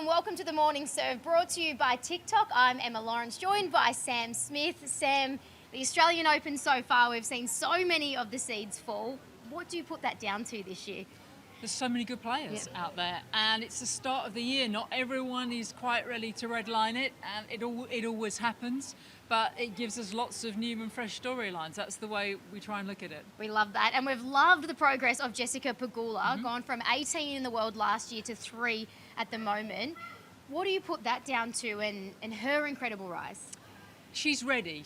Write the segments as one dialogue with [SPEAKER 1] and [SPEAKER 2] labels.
[SPEAKER 1] and welcome to the Morning Serve, brought to you by TikTok. I'm Emma Lawrence, joined by Sam Smith. Sam, the Australian Open so far, we've seen so many of the seeds fall. What do you put that down to this year?
[SPEAKER 2] There's so many good players out there, and it's the start of the year. Not everyone is quite ready to redline it, and it always happens, but it gives us lots of new and fresh storylines. That's the way we try and look at it.
[SPEAKER 1] We love that, and we've loved the progress of Jessica Pegula, gone from 18 in the world last year to 3 at the moment. What do you put that down to, and her incredible rise?
[SPEAKER 2] She's ready.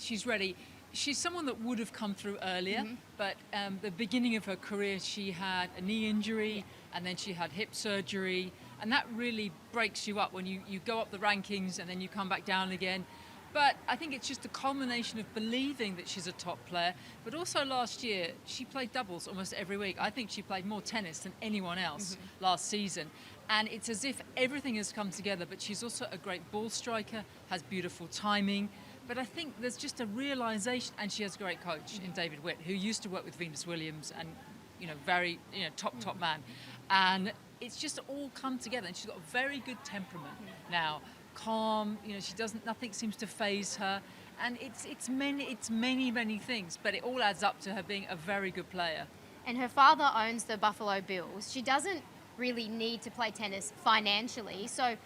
[SPEAKER 2] She's someone that would have come through earlier, but the beginning of her career, she had a knee injury, and then she had hip surgery, and that really breaks you up when you go up the rankings and then you come back down again. But I think it's just a culmination of believing that she's a top player, but also last year, she played doubles almost every week. I think she played more tennis than anyone else last season. And it's as if everything has come together, but she's also a great ball striker, has beautiful timing. But I think there's just a realisation, and she has a great coach in David Witt, who used to work with Venus Williams, and very top man. And it's just all come together, and she's got a very good temperament now, calm. Nothing seems to faze her, and it's many things, but it all adds up to her being a very good player.
[SPEAKER 1] And her father owns the Buffalo Bills. She doesn't really need to play tennis financially, so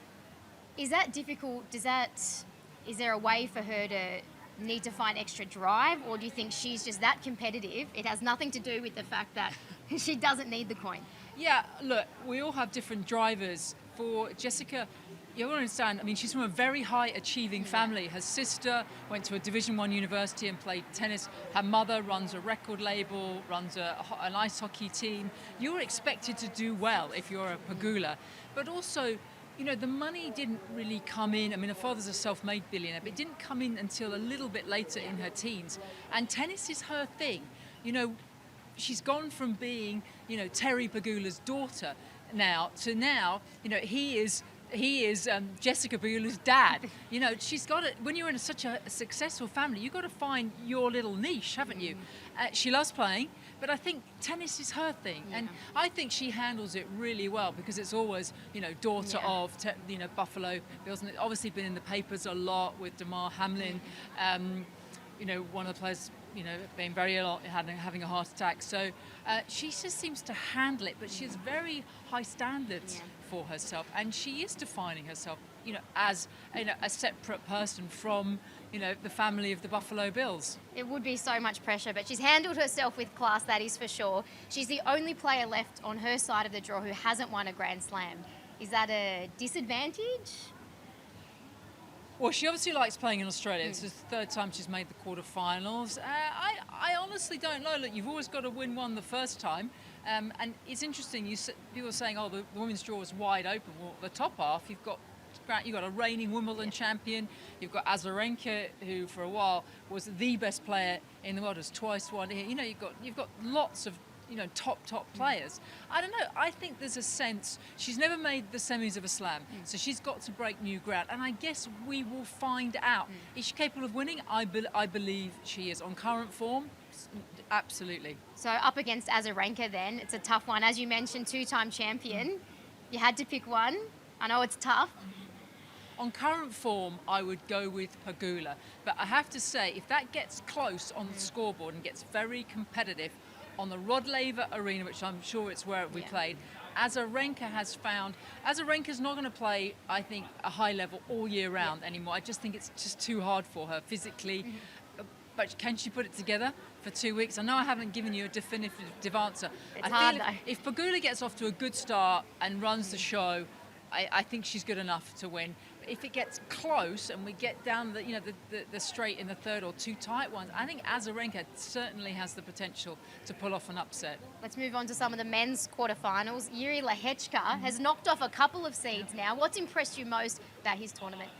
[SPEAKER 1] is that difficult? Is there a way for her to need to find extra drive, or do you think she's just that competitive? It has nothing to do with the fact that she doesn't need the coin.
[SPEAKER 2] Yeah, look, we all have different drivers. For Jessica, you want to understand, she's from a very high achieving family. Her sister went to a Division I university and played tennis. Her mother runs a record label, runs an ice hockey team. You're expected to do well if you're a Pegula. But also, the money didn't really come in. Her father's a self-made billionaire, but it didn't come in until a little bit later in her teens. And tennis is her thing. She's gone from being, Terry Pegula's daughter to he is Jessica Pegula's dad. She's got it. When you're in such a successful family, you've got to find your little niche, haven't you? She loves playing, but I think tennis is her thing, and I think she handles it really well, because it's always, daughter of, Buffalo Bills, and it's obviously been in the papers a lot with Damar Hamlin. One of the players, being very ill, having a heart attack. So she just seems to handle it, but she has very high standards for herself, and she is defining herself, as a separate person from, the family of the Buffalo Bills.
[SPEAKER 1] It would be so much pressure, but she's handled herself with class, that is for sure. She's the only player left on her side of the draw who hasn't won a Grand Slam. Is that a disadvantage?
[SPEAKER 2] Well, she obviously likes playing in Australia. This is the third time she's made the quarterfinals. I honestly don't know. Look, you've always got to win one the first time. And it's interesting, people are saying, the women's draw is wide open. Well, the top half, you've got a reigning Wimbledon champion. You've got Azarenka, who for a while was the best player in the world, has twice won here. You've got lots of top players. I don't know. I think there's a sense she's never made the semis of a slam, so she's got to break new ground. And I guess we will find out. Is she capable of winning? I believe she is. On current form, absolutely.
[SPEAKER 1] So up against Azarenka, then it's a tough one. As you mentioned, 2-time champion. You had to pick one. I know it's tough.
[SPEAKER 2] On current form, I would go with Pegula, but I have to say, if that gets close on the scoreboard and gets very competitive, on the Rod Laver Arena, which I'm sure it's where we played, Azarenka's not going to play, I think, a high level all year round anymore. I just think it's just too hard for her physically. But can she put it together for 2 weeks? I know I haven't given you a definitive answer.
[SPEAKER 1] It's hard, though.
[SPEAKER 2] If Pegula gets off to a good start and runs the show, I think she's good enough to win. If it gets close and we get down the straight in the third, or 2 tight ones, I think Azarenka certainly has the potential to pull off an upset.
[SPEAKER 1] Let's move on to some of the men's quarterfinals. Jiri Lehecka has knocked off a couple of seeds now. What's impressed you most about his tournament?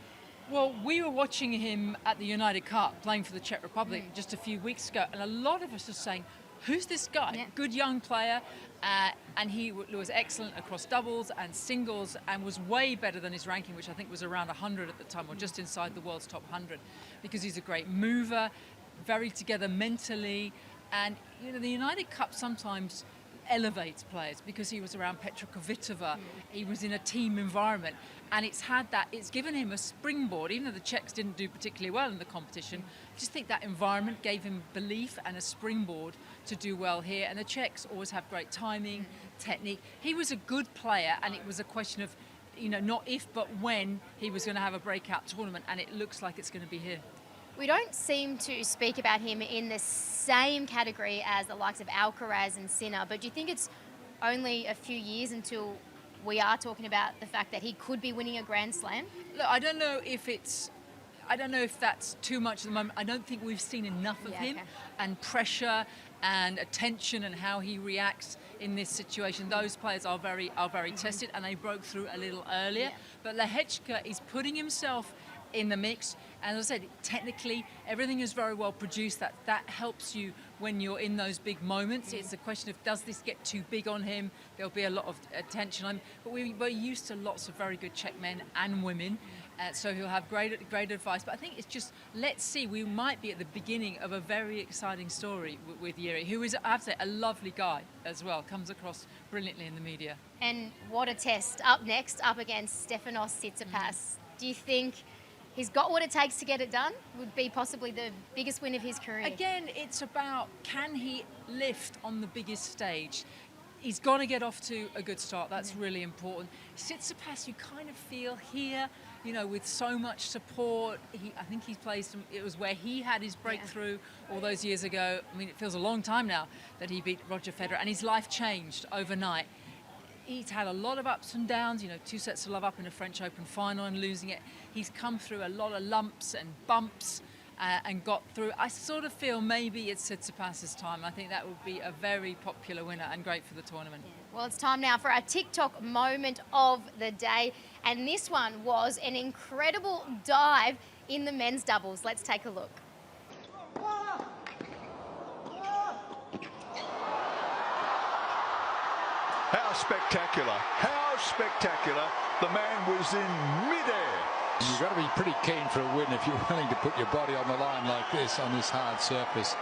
[SPEAKER 2] Well, we were watching him at the United Cup playing for the Czech Republic just a few weeks ago, and a lot of us were saying, who's this guy? Good young player, and he was excellent across doubles and singles, and was way better than his ranking, which I think was around 100 at the time, or just inside the world's top 100, because he's a great mover, very together mentally. And the United Cup sometimes, elevates players because he was around Petra Kvitova. He was in a team environment, and it's given him a springboard. Even though the Czechs didn't do particularly well in the competition, I just think that environment gave him belief and a springboard to do well here. And the Czechs always have great timing, technique. He was a good player, and it was a question of, not if but when he was going to have a breakout tournament, and it looks like it's going to be here.
[SPEAKER 1] We don't seem to speak about him in the same category as the likes of Alcaraz and Sinner, but do you think it's only a few years until we are talking about the fact that he could be winning a Grand Slam?
[SPEAKER 2] Look, I don't know if that's too much at the moment. I don't think we've seen enough of him, and pressure and attention and how he reacts in this situation. Those players are very tested, and they broke through a little earlier. But Lehecka is putting himself in the mix, and as I said, technically everything is very well produced. That helps you when you're in those big moments. It's a question of, does this get too big on him? There'll be a lot of attention. But we're used to lots of very good Czech men and women, so he'll have great advice. But I think it's just, let's see, we might be at the beginning of a very exciting story with Jiri, who is, I have to say, a lovely guy as well, comes across brilliantly in the media.
[SPEAKER 1] And what a test. Up next, up against Stefanos Tsitsipas. Do you think he's got what it takes to get it done? Would be possibly the biggest win of his career.
[SPEAKER 2] Again, it's about, can he lift on the biggest stage? He's got to get off to a good start. That's really important. Tsitsipas, you kind of feel here, with so much support. I think he plays. It was where he had his breakthrough all those years ago. I mean, it feels a long time now that he beat Roger Federer, and his life changed overnight. He's had a lot of ups and downs, 2 sets to love up in a French Open final and losing it. He's come through a lot of lumps and bumps and got through. I sort of feel maybe it's Tsitsipas's time. I think that would be a very popular winner and great for the tournament.
[SPEAKER 1] Yeah. Well, it's time now for our TikTok moment of the day. And this one was an incredible dive in the men's doubles. Let's take a look.
[SPEAKER 3] How spectacular, how spectacular. The man was in midair.
[SPEAKER 4] You've got to be pretty keen for a win if you're willing to put your body on the line like this on this hard surface.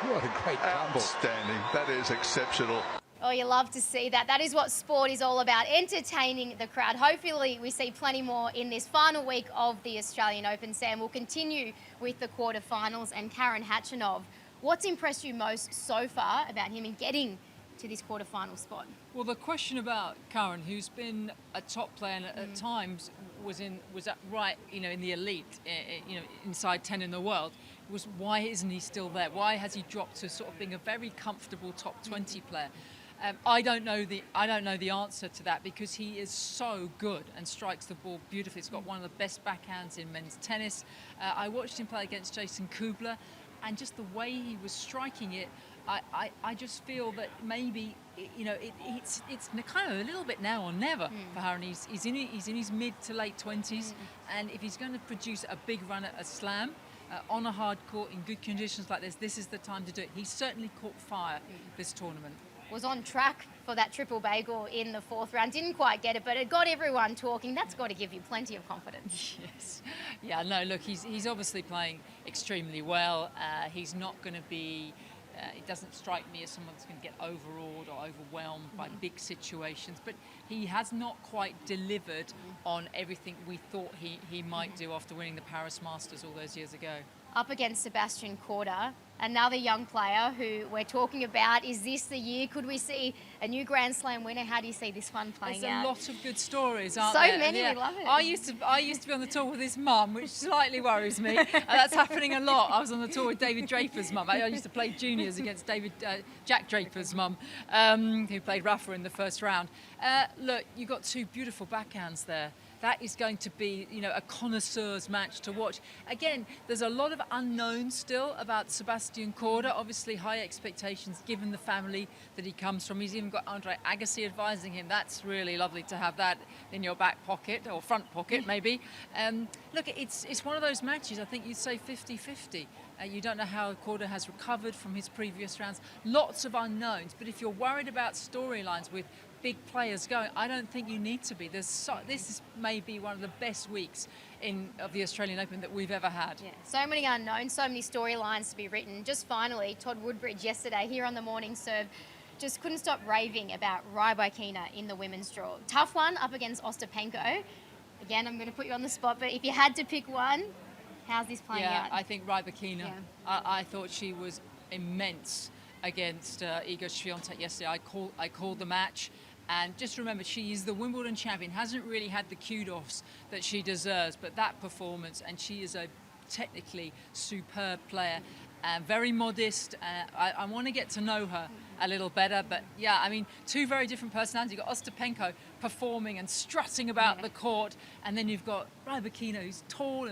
[SPEAKER 4] What a great tumble.
[SPEAKER 3] Outstanding. That is exceptional.
[SPEAKER 1] Oh, you love to see that. That is what sport is all about, entertaining the crowd. Hopefully we see plenty more in this final week of the Australian Open. Sam, we'll continue with the quarterfinals, and Karen Khachanov. What's impressed you most so far about him in getting to this quarterfinal spot?
[SPEAKER 2] Well, the question about Karen, who's been a top player and at times was in the elite, inside 10 in the world, was why isn't he still there? Why has he dropped to sort of being a very comfortable top 20 player? I don't know the answer to that, because he is so good and strikes the ball beautifully. He's got one of the best backhands in men's tennis. I watched him play against Jason Kubler, and just the way he was striking it, I just feel that maybe it's kind of a little bit now or never for Harren. He's in his mid to late 20s, and if he's going to produce a big run at a slam on a hard court in good conditions like this is the time to do it. He's certainly caught fire this tournament.
[SPEAKER 1] Was on track for that triple bagel in the fourth round. Didn't quite get it, but it got everyone talking. That's got to give you plenty of confidence.
[SPEAKER 2] Yes. Yeah, no, look, he's obviously playing extremely well. He's not going to be... it doesn't strike me as someone that's going to get overawed or overwhelmed by big situations, but he has not quite delivered on everything we thought he might do after winning the Paris Masters all those years ago.
[SPEAKER 1] Up against Sebastian Korda, another young player who we're talking about. Is this the year? Could we see a new Grand Slam winner? How do you see this one playing
[SPEAKER 2] There's
[SPEAKER 1] out?
[SPEAKER 2] a lot of good stories, aren't
[SPEAKER 1] so
[SPEAKER 2] there?
[SPEAKER 1] So many, we love it.
[SPEAKER 2] I used to be on the tour with his mum, which slightly worries me. That's happening a lot. I was on the tour with David Draper's mum. I used to play juniors against Jack Draper's mum, who played Rafa in the first round. Look, you've got two beautiful backhands there. That is going to be, a connoisseur's match to watch. Again, there's a lot of unknowns still about Sebastian Korda. Obviously, high expectations given the family that he comes from. He's even got Andre Agassi advising him. That's really lovely to have that in your back pocket, or front pocket maybe. Look, it's one of those matches, I think you'd say 50-50. You don't know how Korda has recovered from his previous rounds. Lots of unknowns, but if you're worried about storylines with big players going, I don't think you need to be. This is maybe one of the best weeks of the Australian Open that we've ever had.
[SPEAKER 1] Yeah, so many unknowns, so many storylines to be written. Just finally, Todd Woodbridge yesterday here on the Morning Serve just couldn't stop raving about Rybakina in the women's draw. Tough one up against Ostapenko. Again, I'm going to put you on the spot, but if you had to pick one, how's this playing out?
[SPEAKER 2] I think Rybakina.
[SPEAKER 1] Yeah.
[SPEAKER 2] I thought she was immense against Iga Swiatek yesterday. I called the match. And just remember, she is the Wimbledon champion, hasn't really had the kudos that she deserves, but that performance, and she is a technically superb player, very modest. I want to get to know her a little better, but yeah, I mean, two very different personalities. You've got Ostapenko performing and strutting about the court, and then you've got Rybakina, who's tall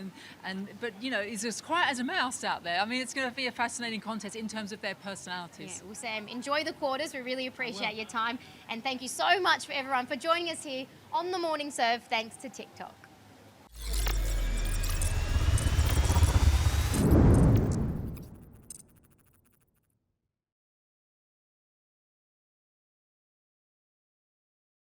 [SPEAKER 2] but you know, is as quiet as a mouse out there. I mean, it's going to be a fascinating contest in terms of their personalities.
[SPEAKER 1] Yeah, well, Sam, enjoy the quarters. We really appreciate your time, and thank you so much for everyone for joining us here on the Morning Serve. Thanks to TikTok.